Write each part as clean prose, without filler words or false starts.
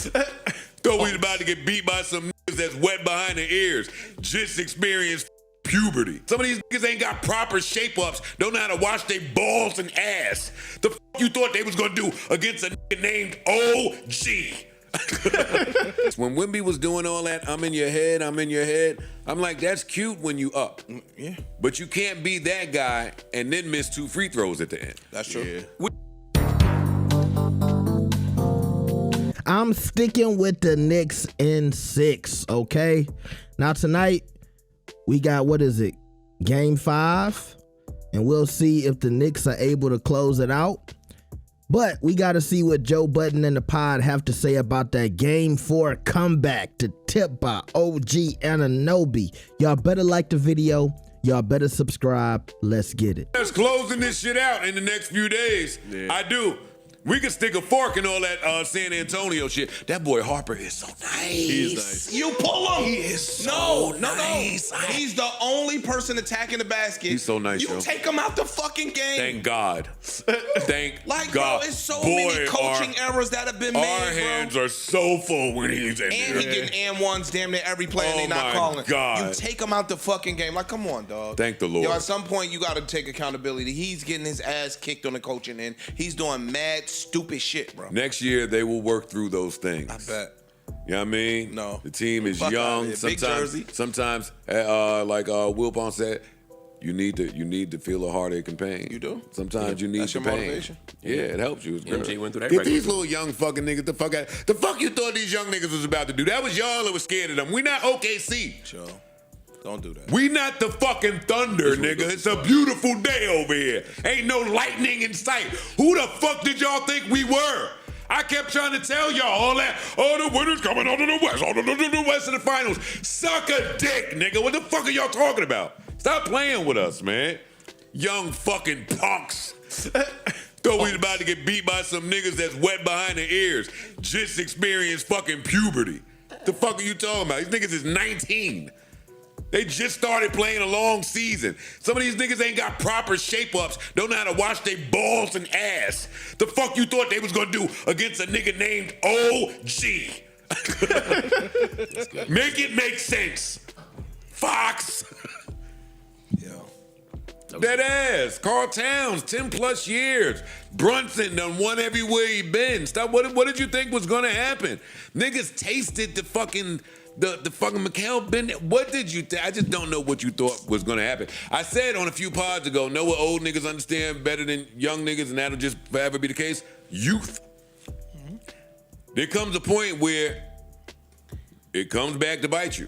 Thought we was about to get beat by some niggas that's wet behind the ears. Just experienced puberty. Some of these niggas ain't got proper shape-ups, don't know how to wash their balls and ass. The you thought they was gonna do against a nigga named OG? When Wemby was doing all that, I'm in your head, I'm like, that's cute when you up. Yeah. But you can't be that guy and then miss 2 free throws at the end. That's true. Yeah. I'm sticking with the Knicks in 6, okay? Now tonight, we got, Game 5? And we'll see if the Knicks are able to close it out. But we got to see what Joe Budden and the pod have to say about that Game 4 comeback to tip by OG Anunoby. Y'all better like the video. Y'all better subscribe. Let's get it. Let's closing this shit out in the next few days. Yeah. I do. We can stick a fork in all that San Antonio shit. That boy Harper is so nice. He is nice. You pull him. He is so nice. No. He's the only person attacking the basket. He's so nice, You take him out the fucking game. Thank God. Thank God. God. Bro, it's so many coaching errors that have been made, Our hands are so full when he's in there. And he getting and ones damn near every play and they not calling. God. You take him out the fucking game. Like, come on, dog. Thank the Lord. Yo, at some point, you got to take accountability. He's getting his ass kicked on the coaching end. He's doing mad, stupid shit, bro. Next year, they will work through those things. I bet. You know what I mean? No. The team is young. Sometimes, like Wilpon said, you need to feel a heartache and pain. You do? Sometimes you need the pain. Motivation. Yeah, it helps you. MJ went through that. Get these little young fucking niggas the fuck out. The fuck you thought these young niggas was about to do? That was y'all that was scared of them. We not OKC. Joe, don't do that. We not the fucking Thunder, nigga. It's a beautiful day over here. Ain't no lightning in sight. Who the fuck did y'all think we were? I kept trying to tell y'all all that. Oh, the winners coming out of the West. Oh, the West of the finals. Suck a dick, nigga. What the fuck are y'all talking about? Stop playing with us, man. Young fucking punks. Thought we was about to get beat by some niggas that's wet behind the ears. Just experienced fucking puberty. The fuck are you talking about? These niggas is 19. They just started playing a long season. Some of these niggas ain't got proper shape-ups, don't know how to wash their balls and ass. The fuck you thought they was gonna do against a nigga named OG? Make it make sense. Fox. That ass. Carl Towns, 10 plus years. Brunson done won everywhere he been. Stop. What did you think was gonna happen? Niggas tasted the fucking Mikal Bennett. What did you think? I just don't know what you thought was gonna happen. I said on a few pods ago, know what old niggas understand better than young niggas, and that'll just forever be the case? Youth. Mm-hmm. There comes a point where it comes back to bite you.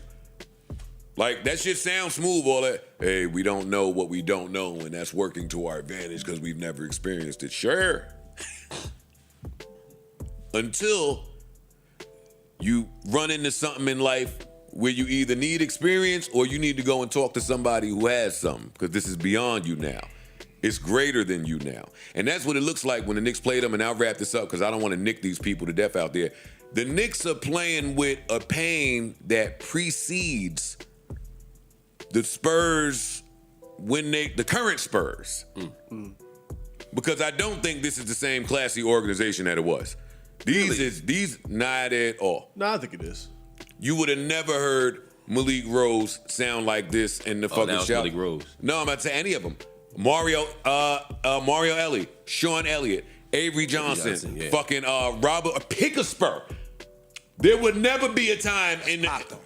Like, that shit sounds smooth, all that, hey, we don't know what we don't know, and that's working to our advantage because we've never experienced it. Sure. Until you run into something in life where you either need experience or you need to go and talk to somebody who has something, because this is beyond you now. It's greater than you now. And that's what it looks like when the Knicks play them, and I'll wrap this up because I don't want to nick these people to death out there. The Knicks are playing with a pain that precedes the Spurs the current Spurs. Because I don't think this is the same classy organization that it was. These not at all. No, I think it is. You would have never heard Malik Rose sound like this in the fucking shop. Malik Rose. No, I'm not saying any of them. Mario Ellie, Sean Elliott, Avery Johnson, yeah. fucking Robert, pick a Spur. There would never be a time in the...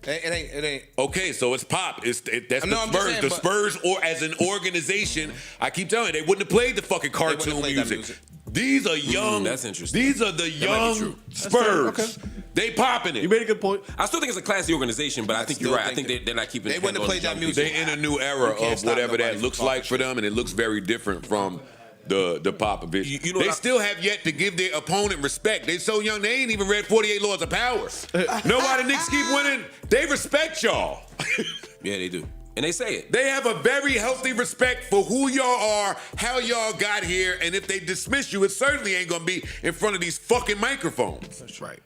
It ain't. Okay, so it's Pop. That's the Spurs. Saying, the Spurs, or as an organization, I keep telling you, they wouldn't have played the fucking cartoon music. These are young. That's interesting. These are the young Spurs. Okay. They popping it. You made a good point. I still think it's a classy organization, but I think you're right. I think they're not keeping. They wouldn't have played that music. They're in a new era of whatever that looks like for them, and it looks very different from the Popovich. You know they still have yet to give their opponent respect. They so young, they ain't even read 48 Laws of Power. Know why the Knicks keep winning? They respect y'all. Yeah, they do. And they say it. They have a very healthy respect for who y'all are, how y'all got here, and if they dismiss you, it certainly ain't gonna be in front of these fucking microphones. That's right.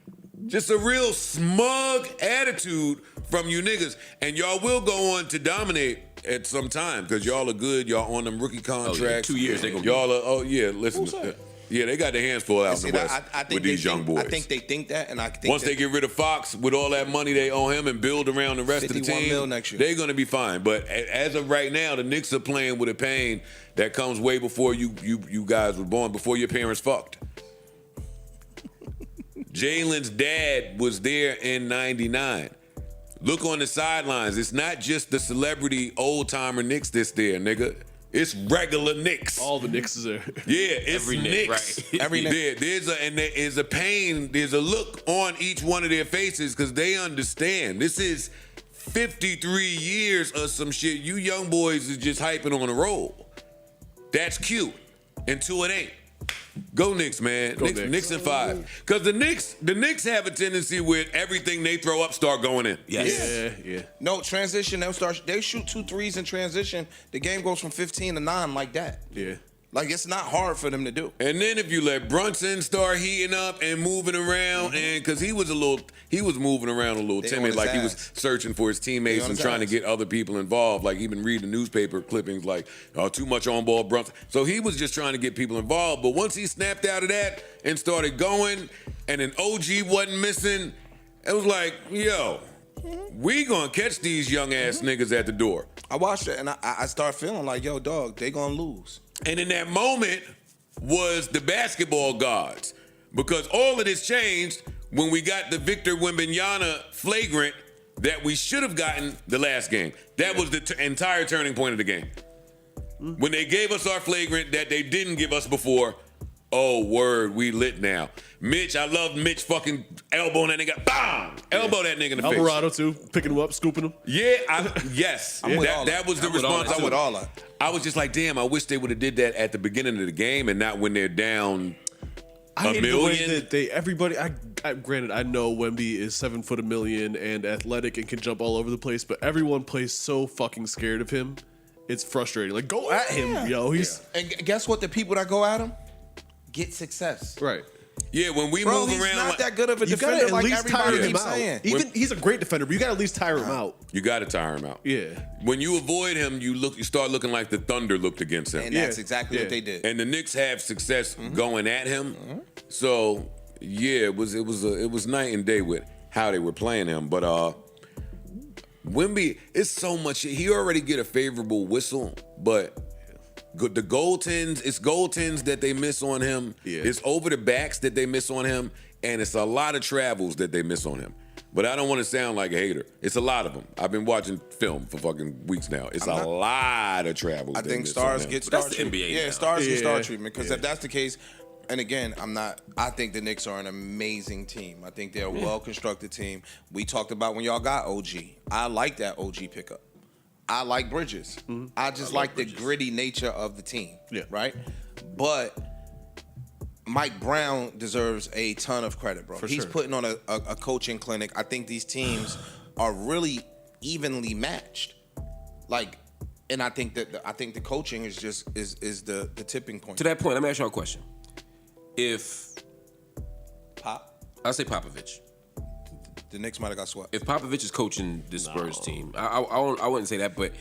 Just a real smug attitude from you niggas, and y'all will go on to dominate at some time because y'all are good. Y'all on them rookie contracts. 2 years they gonna. Y'all are. Oh yeah, listen. Yeah, they got their hands full out in the West with these young boys. I think they think that, and I think once they get rid of Fox with all that money they owe him and build around the rest of the team, $51 next year. They're going to be fine. But as of right now, the Knicks are playing with a pain that comes way before you guys were born, before your parents fucked. Jalen's dad was there in 99. Look on the sidelines. It's not just the celebrity old-timer Knicks that's there, nigga. It's regular Knicks. All the Knicks is there. Yeah, it's Every Knick, Knicks. right. Every Knick. There's a pain, there's a look on each one of their faces because they understand. This is 53 years of some shit. You young boys is just hyping on a roll. That's cute until it ain't. Go Knicks, man. Knicks in 5. Because the Knicks have a tendency with everything they throw up start going in. Yes. Yeah. No, transition, they shoot 2 threes in transition. The game goes from 15 to 9 like that. Yeah. Like, it's not hard for them to do. And then if you let Brunson start heating up and moving around, and because he was moving around a little They timid, on his like he ass. was searching for his teammates on and his trying to ass. get other people involved. Like he been reading newspaper clippings like, oh, too much on ball Brunson. So he was just trying to get people involved. But once he snapped out of that and started going, and an OG wasn't missing, it was like, yo, we gonna catch these young ass niggas at the door. I watched it, and I start feeling like, yo, dog, they gonna lose. And in that moment was the basketball gods. Because all of this changed when we got the Victor Wembanyama flagrant that we should have gotten the last game. That was the entire turning point of the game. When they gave us our flagrant that they didn't give us before, oh, word, we lit now. Mitch, I love Mitch fucking elbowing that nigga. Bam! Elbow that nigga in the face. Alvarado, too. Picking him up, scooping him. Yeah, yes. I'm with all That was the I'm with response. I'm with all that. I was just like, damn, I wish they would have did that at the beginning of the game and not when they're down I a hated the way million. that everybody, granted, I know Wemby is 7 foot a million and athletic and can jump all over the place, but everyone plays so fucking scared of him. It's frustrating. Like, go at him, yo. He's And guess what? The people that go at him get success. right. Yeah, when we Bro, move he's around, not like, that good of a You gotta defender at like least tire everybody him keeps out. saying. Even he's a great defender, but you gotta at least tire him out. you got to tire him out. Yeah. When you avoid him, you start looking like the Thunder looked against him. And that's Yeah. exactly Yeah. what they did. And the Knicks have success going at him. So yeah, it was night and day with how they were playing him. But Wemby, it's so much. He already get a favorable whistle, but the goaltends, it's goaltends that they miss on him. Yeah. It's over the backs that they miss on him, and it's a lot of travels that they miss on him. But I don't want to sound like a hater. It's a lot of them. I've been watching film for fucking weeks now. It's a lot of travels. I they think miss stars on him. get But that's star the treatment. NBA Yeah, now. stars get star Yeah. treatment. Because if that's the case, and again, I think the Knicks are an amazing team. I think they're a well-constructed team. We talked about when y'all got OG. I like that OG pickup. I like Bridges. I just like the gritty nature of the team. Yeah. Right? But Mike Brown deserves a ton of credit, bro. He's sure. putting on a coaching clinic. I think these teams are really evenly matched. Like, and I think that the coaching is just is the tipping point. To that point, let me ask y'all a question. If Pop, I'll say Popovich. the Knicks might have got swept. If Popovich is coaching the Spurs team, I wouldn't say that, but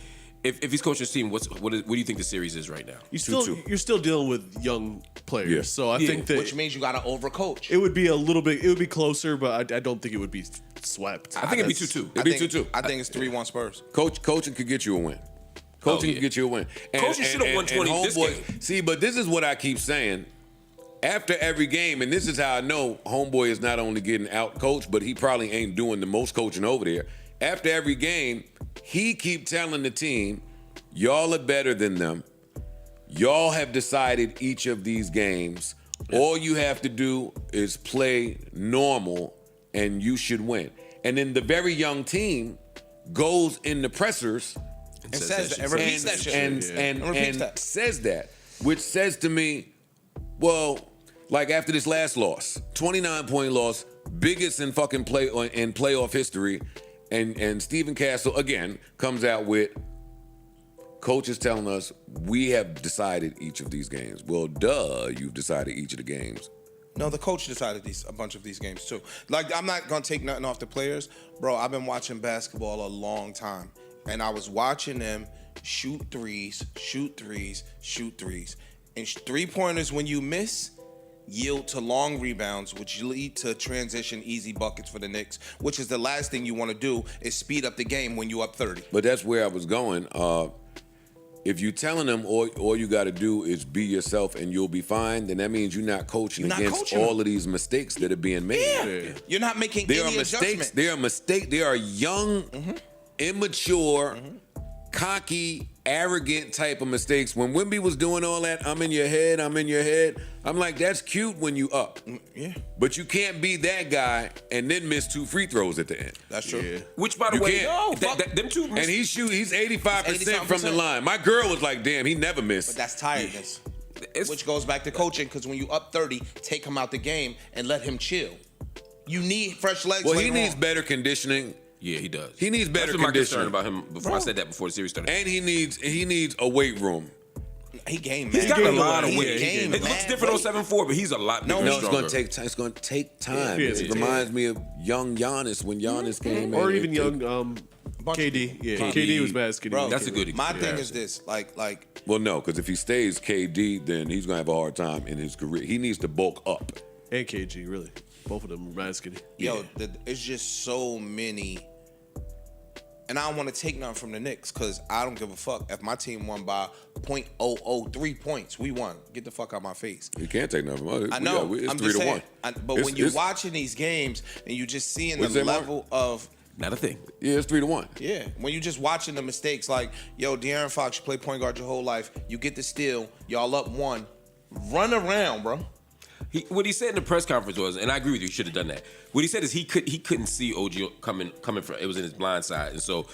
if he's coaching his team, what do you think the series is right now? You're still dealing with young players, Yeah. so I think that Which means you got to overcoach. it would be a little bit. It would be closer, but I don't think it would be swept. I think it'd be 2-2. It'd be 2-2. I think it's 3-1 Spurs. Coaching could get you a win. Coaching yeah. could get you a win. Coaching should have won 20 this Homeboy- game. See, but this is what I keep saying. After every game, and this is how I know Homeboy is not only getting out coached, but he probably ain't doing the most coaching over there. After every game, he keep telling the team, y'all are better than them. Y'all have decided each of these games. All you have to do is play normal and you should win. And then the very young team goes in the pressers And says that, and repeats that shit. and repeats that. says that, which says to me, well, like after this last loss, 29-point loss, biggest in fucking playoff history, and Stephen Castle again comes out with coaches telling us we have decided each of these games. Well, duh, you've decided each of the games. No, the coach decided a bunch of these games too. Like, I'm not gonna take nothing off the players, bro. I've been watching basketball a long time, and I was watching them shoot threes, and 3-pointers when you miss. yield to long rebounds, which lead to transition easy buckets for the Knicks, which is the last thing you want to do is speed up the game when you up 30. But that's where I was going. If you're telling them all you got to do is be yourself and you'll be fine, then that means you're not coaching against all of these mistakes that are being made. Yeah. You're not making There any are mistakes. adjustments. There are mistakes. There are young, immature, cocky, arrogant type of mistakes. When Wemby was doing all that, I'm in your head. I'm like, that's cute when you up. Yeah. But you can't be that guy and then miss 2 free throws at the end. That's true. Yeah. Which, by the You way, can't. them two. And he's 85% from the 85%. line. My girl was like, damn, he never missed. But that's tiredness. It's- Which goes back to coaching, because when you up 30, take him out the game and let him chill. You need fresh legs. Well, he later needs on. better conditioning. Yeah, he does. He needs better That's my concern conditioning. about him. Before I said that before the series started. And he needs a weight room. He gained He's mad got a weight. lot of He weight. gained It looks mad different on weight. 7'4", but he's a lot bigger. No, and it's stronger. gonna take time. It's gonna take time. Yeah, It yeah. reminds me of young Giannis when Giannis came in. Or even It- young KD. Yeah, KD was bad skinny. Bro, That's a good My example. thing is this, like Well, no, because if he stays KD, then he's gonna have a hard time in his career. He needs to bulk up. And KG, really. Both of them were mad skinny. yo, it's just so many. And I don't want to take nothing from the Knicks, because I don't give a fuck. If my team won by .003 points, we won. Get the fuck out my face. You can't take nothing from us. I know. It's I'm 3 just to saying. 1. But when you're watching these games and you just seeing What'd the you say, Mark? level of, Not a thing. Yeah, it's 3 to 1. yeah, when you just watching the mistakes, like, yo, De'Aaron Fox, you play point guard your whole life. You get the steal. Y'all up 1. Run around, bro. What he said in the press conference was, and I agree with you, he should have done that. What he said is he couldn't see OG coming from. It was in his blind side, and so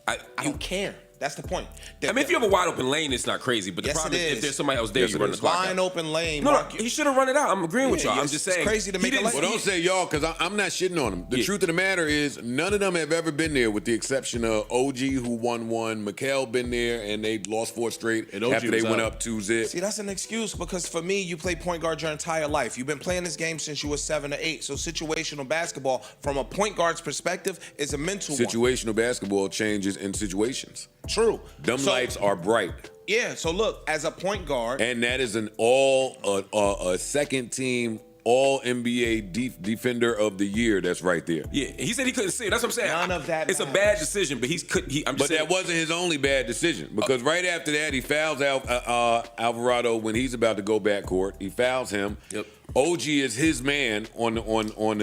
I don't care. That's the point. I mean, if you have a wide open lane, it's not crazy. But the Yes, problem it is, is. if there's somebody else there, Yes, you it run the is. clock Wide out. open lane. No, Mark, he should have run it out. I'm agreeing with Yeah, y'all. I'm yes, just it's saying. crazy to he make a didn't lane. Well, don't see- say y'all, because I'm not shitting on them. The Yeah. truth of the matter is, none of them have ever been there, with the exception of OG, who won 1. Mikal been there, and they lost 4 straight And OG after they was went out. up 2-0. See, that's an excuse, because for me, you play point guard your entire life. You've been playing this game since you were 7 or 8. So situational basketball, from a point guard's perspective, is a mental one. Situational basketball changes in situations. True. Them So- lights are bright. Yeah, so look, as a point guard, And that is an a second team all NBA defender of the year that's right there. Yeah, he said he couldn't see it. That's what I'm saying. None of that It's a matters. bad decision, but I'm But just saying. that wasn't his only bad decision, because right after that he fouls Alvarado when he's about to go backcourt. He fouls him. Yep. OG is his man on the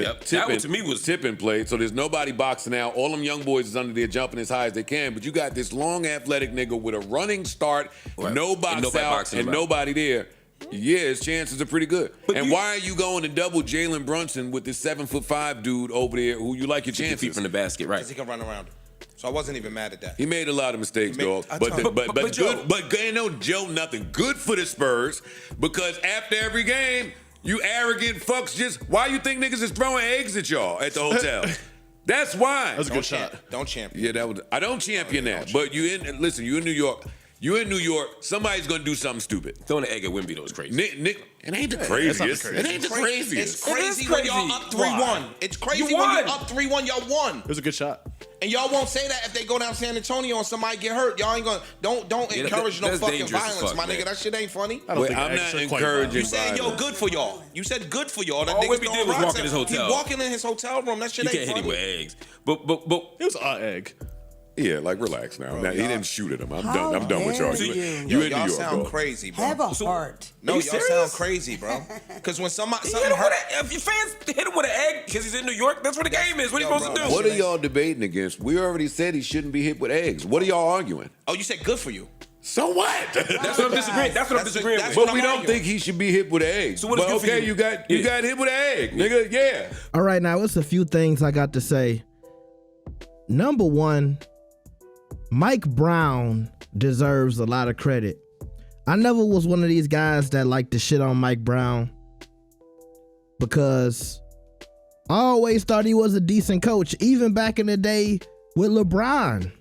Yep. That tipping, one to me was- tipping play. So there's nobody boxing out. All them young boys is under there jumping as high as they can. But you got this long athletic nigga with a running start, Right. no And box nobody out, boxing and him out. nobody there. Yeah, his chances are pretty good. But and you- why are you going to double Jalen Brunson with this 7'5" dude over there who you like your 50 feet chances? from the basket, right? because he can run around. So I wasn't even mad at that. He made a lot of mistakes, He made- dog. I But tell you. but But Joe- good. But ain't no Joe nothing. Good for the Spurs, because after every game, you arrogant fucks just. Why you think niggas is throwing eggs at y'all at the hotel? That's why. That was a good shot. Don't champion. Yeah, that was. I don't champion that. But you in. Listen, you in New York. You in New York. Somebody's gonna do something stupid. Throwing an egg at Wemby though is crazy. Nick, it ain't the not craziest. crazy. It ain't the It's craziest. crazy It is when y'all crazy. up 3-1. Why? It's crazy You when won. you up 3-1. Y'all won, It was a good shot. and y'all won't say that if they go down San Antonio and somebody get hurt. Y'all ain't gonna. Don't Yeah, encourage no that's fucking dangerous as violence, fuck, my man. nigga. That shit ain't funny. I don't Wait, think I'm eggs not are quite encouraging- You said yo violence. good for y'all. You said good for y'all. That All niggas Wemby throwing did was rocks walk in at- his hotel. He walking in his hotel room. That shit You ain't can't hit him funny. with eggs. But It was an egg. Yeah, like relax now. Now, he y'all- didn't shoot at him. I'm How done. I'm done with y'all. dare You you. in Yo, New y'all York, sound bro. crazy, bro. Have a heart. No, Are you y'all sound serious? crazy, bro. Because when somebody hit something him with hurt, a, if your fans hit him with an egg because he's in New York, that's what the game is. What are you Yo, supposed bro, to do? What are y'all debating against? We already said he shouldn't be hit with eggs. What are y'all arguing? oh, you said good for you. So what? That's what I'm disagreeing. That's what I'm That's disagreeing that's with. But we I'm don't arguing. think he should be hit with an egg. So what is but good for okay, you? you got Yeah. hit with an egg, nigga. Yeah. All right, now it's a few things I got to say. Number one, Mike Brown deserves a lot of credit. I never was one of these guys that like to shit on Mike Brown, because I always thought he was a decent coach, even back in the day with LeBron.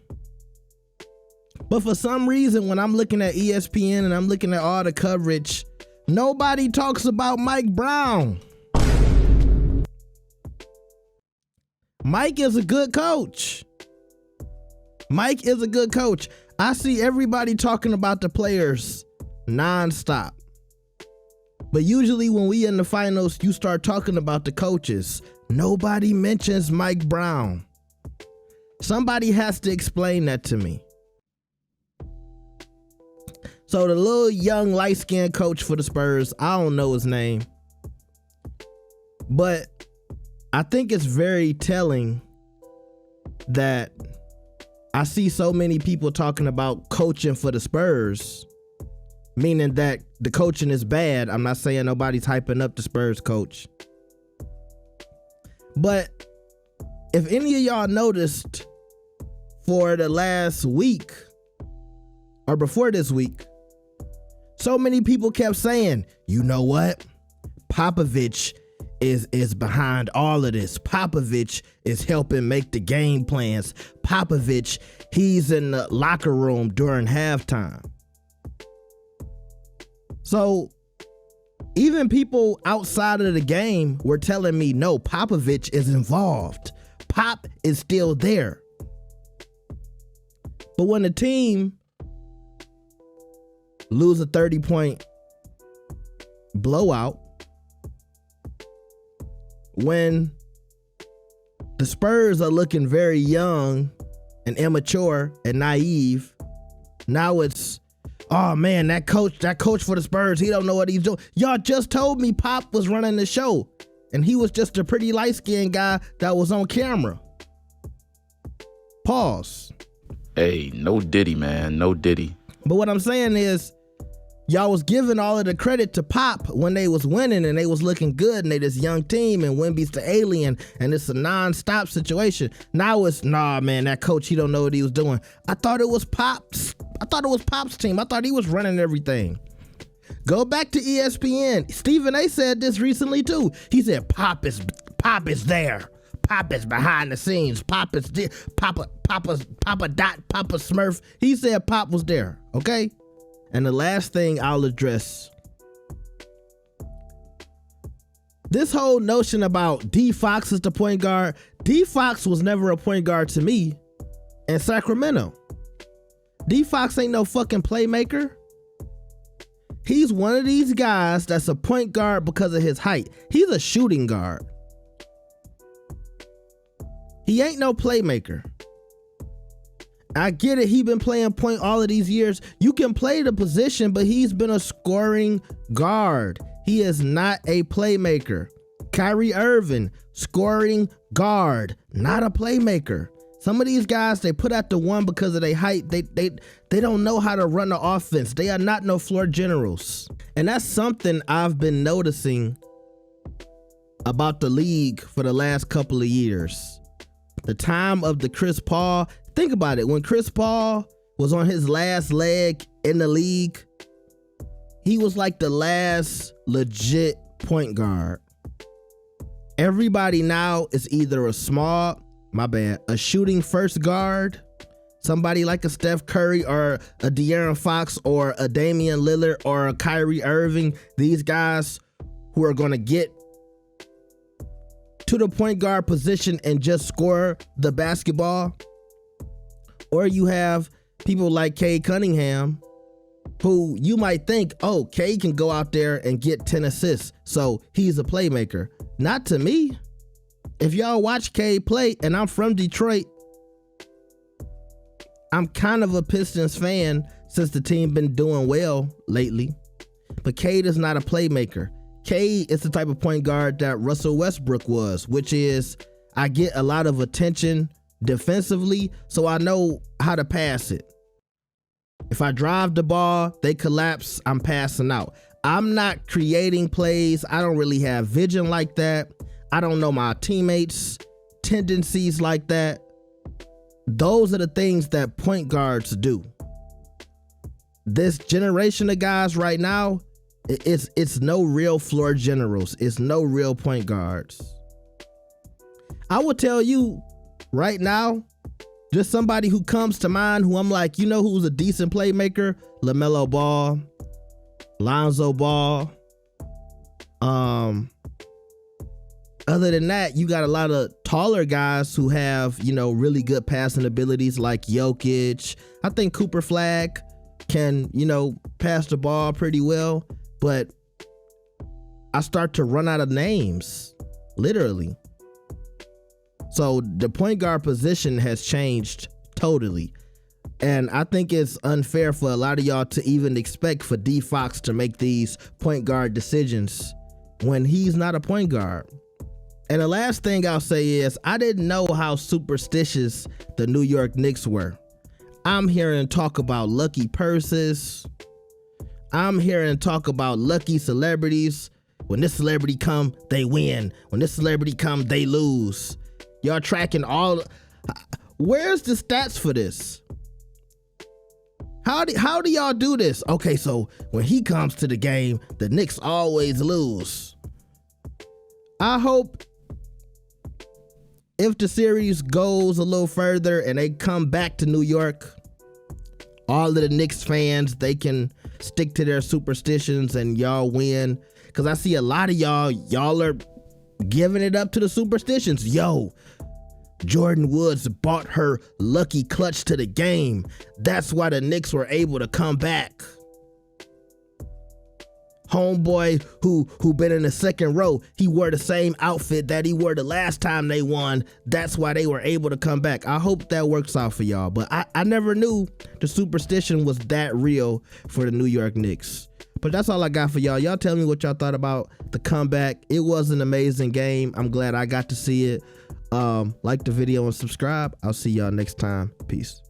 But for some reason, when I'm looking at ESPN and I'm looking at all the coverage, nobody talks about Mike Brown. Mike is a good coach. Mike is a good coach. I see everybody talking about the players nonstop. But usually when we in the finals, you start talking about the coaches. Nobody mentions Mike Brown. Somebody has to explain that to me. So the little young light-skinned coach for the Spurs, I don't know his name. But I think it's very telling that I see so many people talking about coaching for the Spurs, meaning that the coaching is bad. I'm not saying nobody's hyping up the Spurs coach. But if any of y'all noticed for the last week or before this week, so many people kept saying, you know what? Popovich is behind all of this. Popovich is helping make the game plans. Popovich, he's in the locker room during halftime. So even people outside of the game were telling me, no, Popovich is involved. Pop is still there. But when the team lose a 30-point blowout, when the Spurs are looking very young and immature and naive, now it's, oh man, that coach for the Spurs, he don't know what he's doing. Y'all just told me Pop was running the show and he was just a pretty light-skinned guy that was on camera. Pause. Hey, no Diddy, man, no Diddy. But what I'm saying is, y'all was giving all of the credit to Pop when they was winning and they was looking good and they this young team and Wemby's the alien and it's a non-stop situation. Now it's, nah, man, that coach, he don't know what he was doing. I thought it was Pop's team. I thought he was running everything. Go back to ESPN. Stephen A said this recently too. He said Pop is there. Pop is behind the scenes. Papa Smurf. He said Pop was there. Okay. And the last thing I'll address, this whole notion about D Fox is the point guard. D Fox was never a point guard to me in Sacramento. D Fox ain't no fucking playmaker. He's one of these guys that's a point guard because of his height. He's a shooting guard. He ain't no playmaker. I get it. He been playing point all of these years. You can play the position, but he's been a scoring guard. He is not a playmaker. Kyrie Irving, scoring guard, not a playmaker. Some of these guys, they put out the one because of their height. They don't know how to run the offense. They are not no floor generals. And that's something I've been noticing about the league for the last couple of years. The time of the Chris Paul. Think about it. When Chris Paul was on his last leg in the league, he was like the last legit point guard. Everybody now is either a shooting first guard, somebody like a Steph Curry or a De'Aaron Fox or a Damian Lillard or a Kyrie Irving. These guys who are going to get to the point guard position and just score the basketball. Or you have people like Cade Cunningham, who you might think, oh, Cade can go out there and get 10 assists, so he's a playmaker. Not to me. If y'all watch Cade play, and I'm from Detroit, I'm kind of a Pistons fan since the team been doing well lately. But Cade is not a playmaker. Cade is the type of point guard that Russell Westbrook was, which is, I get a lot of attention defensively, so I know how to pass it. If I drive the ball, they collapse, I'm passing out. I'm not creating plays. I don't really have vision like that. I don't know my teammates' tendencies like that. Those are the things that point guards do. This generation of guys right now, it's no real floor generals. It's no real point guards. I will tell you right now, just somebody who comes to mind who I'm like, you know who's a decent playmaker? LaMelo Ball, Lonzo Ball. Other than that, you got a lot of taller guys who have, really good passing abilities like Jokic. I think Cooper Flagg can, pass the ball pretty well. But I start to run out of names, literally. So the point guard position has changed totally. And I think it's unfair for a lot of y'all to even expect for D Fox to make these point guard decisions when he's not a point guard. And the last thing I'll say is I didn't know how superstitious the New York Knicks were. I'm hearing talk about lucky purses. I'm hearing talk about lucky celebrities. When this celebrity come, they win. When this celebrity come, they lose. Y'all tracking all. Where's the stats for this? How do y'all do this? Okay, so when he comes to the game, the Knicks always lose. I hope if the series goes a little further and they come back to New York, all of the Knicks fans, they can stick to their superstitions and y'all win. Because I see a lot of y'all are giving it up to the superstitions. Yo, Jordan Woods bought her lucky clutch to the game. That's why the Knicks were able to come back. Homeboy who been in the second row, he wore the same outfit that he wore the last time they won. That's why they were able to come back. I hope that works out for y'all. But I never knew the superstition was that real for the New York Knicks. But that's all I got for y'all. Y'all tell me what y'all thought about the comeback. It was an amazing game. I'm glad I got to see it. Like the video and subscribe. I'll see y'all next time. Peace.